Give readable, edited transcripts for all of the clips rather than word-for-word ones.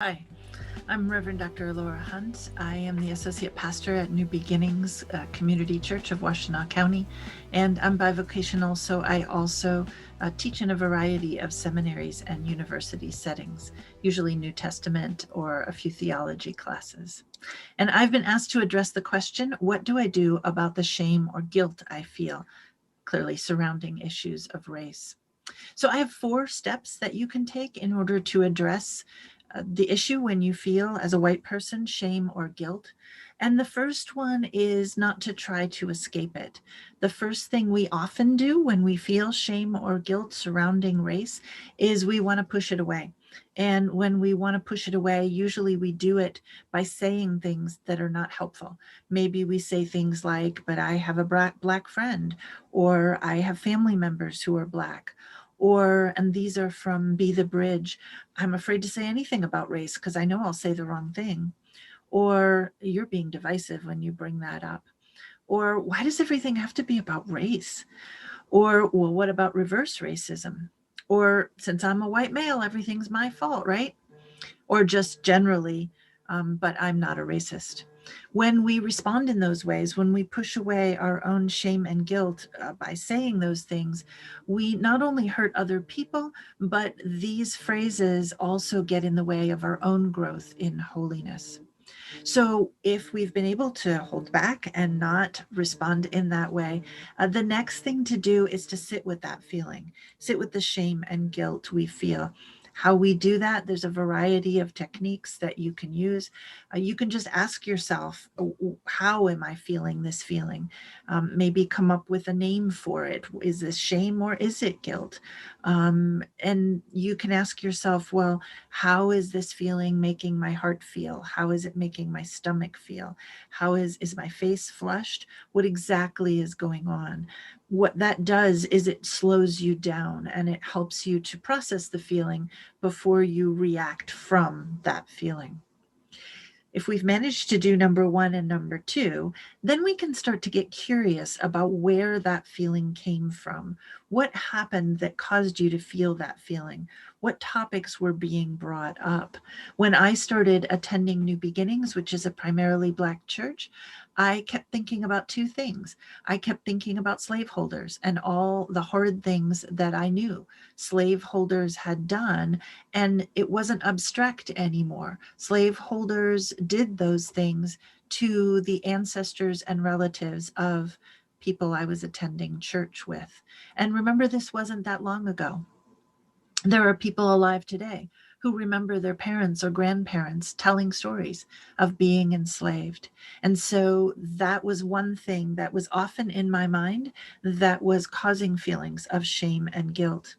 Hi, I'm Reverend Dr. Laura Hunt. I am the Associate Pastor at New Beginnings Community Church of Washtenaw County, and I'm bivocational, so I also teach in a variety of seminaries and university settings, usually New Testament or a few theology classes. And I've been asked to address the question, what do I do about the shame or guilt I feel, clearly surrounding issues of race? So I have 4 steps that you can take in order to address the issue when you feel, as a white person, shame or guilt. And the first one is not to try to escape it. The first thing we often do when we feel shame or guilt surrounding race is we want to push it away. And when we want to push it away, usually we do it by saying things that are not helpful. Maybe we say things like, but I have a black friend, or I have family members who are black, or, and these are from Be the Bridge, I'm afraid to say anything about race because I know I'll say the wrong thing. Or you're being divisive when you bring that up. Or why does everything have to be about race? Or, well, what about reverse racism? Or since I'm a white male, everything's my fault, right? Or just generally, but I'm not a racist. When we respond in those ways, when we push away our own shame and guilt by saying those things, we not only hurt other people, but these phrases also get in the way of our own growth in holiness. So, if we've been able to hold back and not respond in that way, the next thing to do is to sit with that feeling, sit with the shame and guilt we feel. How we do that, there's a variety of techniques that you can use. You can just ask yourself, how am I feeling this feeling? Maybe come up with a name for it. Is this shame or is it guilt? And you can ask yourself, well, how is this feeling making my heart feel? How is it making my stomach feel? How is my face flushed? What exactly is going on? What that does is it slows you down and it helps you to process the feeling before you react from that feeling. If we've managed to do number 1 and number 2, then we can start to get curious about where that feeling came from. What happened that caused you to feel that feeling? What topics were being brought up? When I started attending New Beginnings, which is a primarily Black church, I kept thinking about 2 things. I kept thinking about slaveholders and all the hard things that I knew slaveholders had done, and it wasn't abstract anymore. Slaveholders did those things to the ancestors and relatives of people I was attending church with. And remember, this wasn't that long ago. There are people alive today who remember their parents or grandparents telling stories of being enslaved. And so that was one thing that was often in my mind that was causing feelings of shame and guilt.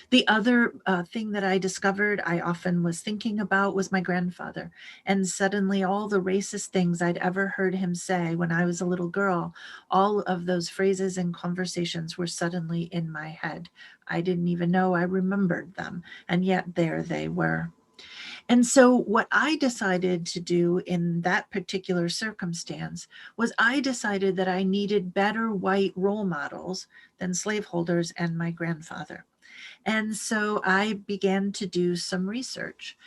The other thing that I discovered I often was thinking about was my grandfather. And suddenly, all the racist things I'd ever heard him say when I was a little girl, all of those phrases and conversations were suddenly in my head. I didn't even know I remembered them. And yet, there they were. And so, what I decided to do in that particular circumstance was I decided that I needed better white role models than slaveholders and my grandfather. And so I began to do some research.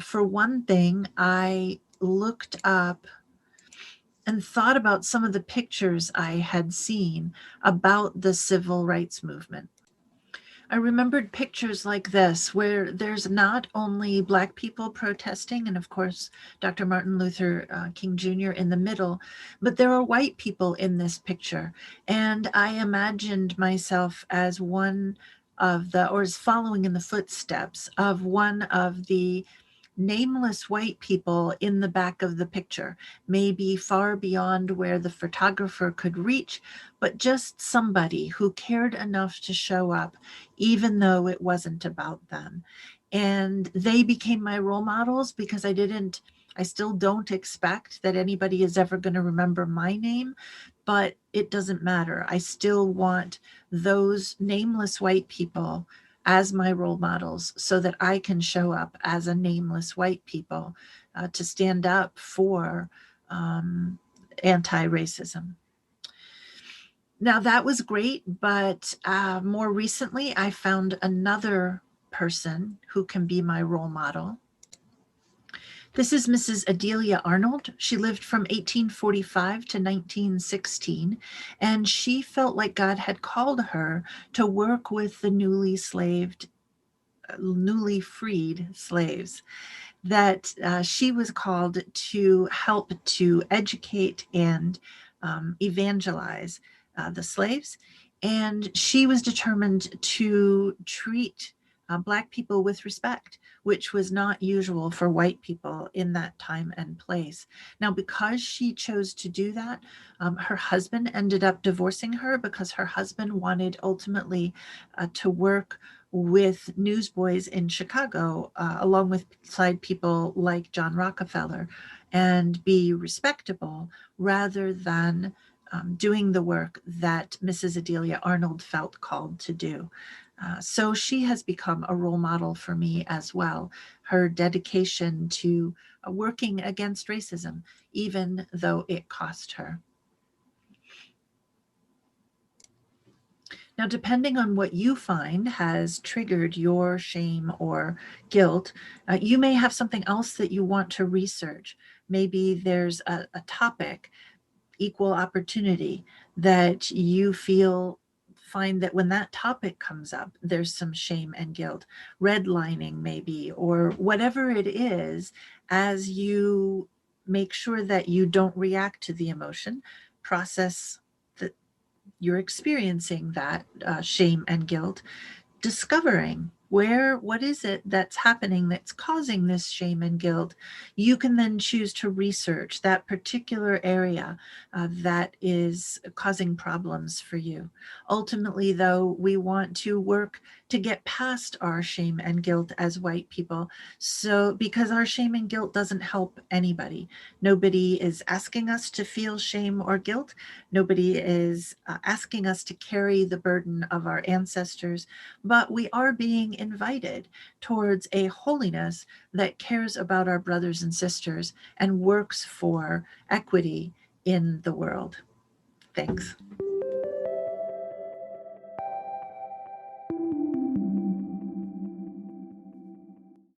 For one thing, I looked up and thought about some of the pictures I had seen about the civil rights movement. I remembered pictures like this, where there's not only Black people protesting, and of course, Dr. Martin Luther King Jr. in the middle, but there are white people in this picture. And I imagined myself as one of the, or as following in the footsteps of one of the nameless white people in the back of the picture, maybe far beyond where the photographer could reach, but just somebody who cared enough to show up, even though it wasn't about them. And they became my role models because I still don't expect that anybody is ever going to remember my name, but it doesn't matter. I still want those nameless white people as my role models so that I can show up as a nameless white people to stand up for anti racism. Now, that was great, but more recently, I found another person who can be my role model. This is Mrs. Adelia Arnold. She lived from 1845 to 1916, and she felt like God had called her to work with the newly freed slaves, that she was called to help to educate and evangelize the slaves. And she was determined to treat Black people with respect, which was not usual for white people in that time and place. Now, because she chose to do that, her husband ended up divorcing her because her husband wanted ultimately to work with newsboys in Chicago, along with side people like John Rockefeller, and be respectable rather than doing the work that Mrs. Adelia Arnold felt called to do. So she has become a role model for me as well. Her dedication to working against racism, even though it cost her. Now, depending on what you find has triggered your shame or guilt, you may have something else that you want to research. Maybe there's a topic, equal opportunity, that you find that when that topic comes up, there's some shame and guilt, redlining maybe, or whatever it is, as you make sure that you don't react to the emotion, process the, you're experiencing that shame and guilt, discovering what is it that's happening that's causing this shame and guilt. You can then choose to research that particular area that is causing problems for you. Ultimately, though, we want to work to get past our shame and guilt as white people, so because our shame and guilt doesn't help anybody. Nobody is asking us to feel shame or guilt. Nobody is asking us to carry the burden of our ancestors, but we are being invited towards a holiness that cares about our brothers and sisters and works for equity in the world. Thanks.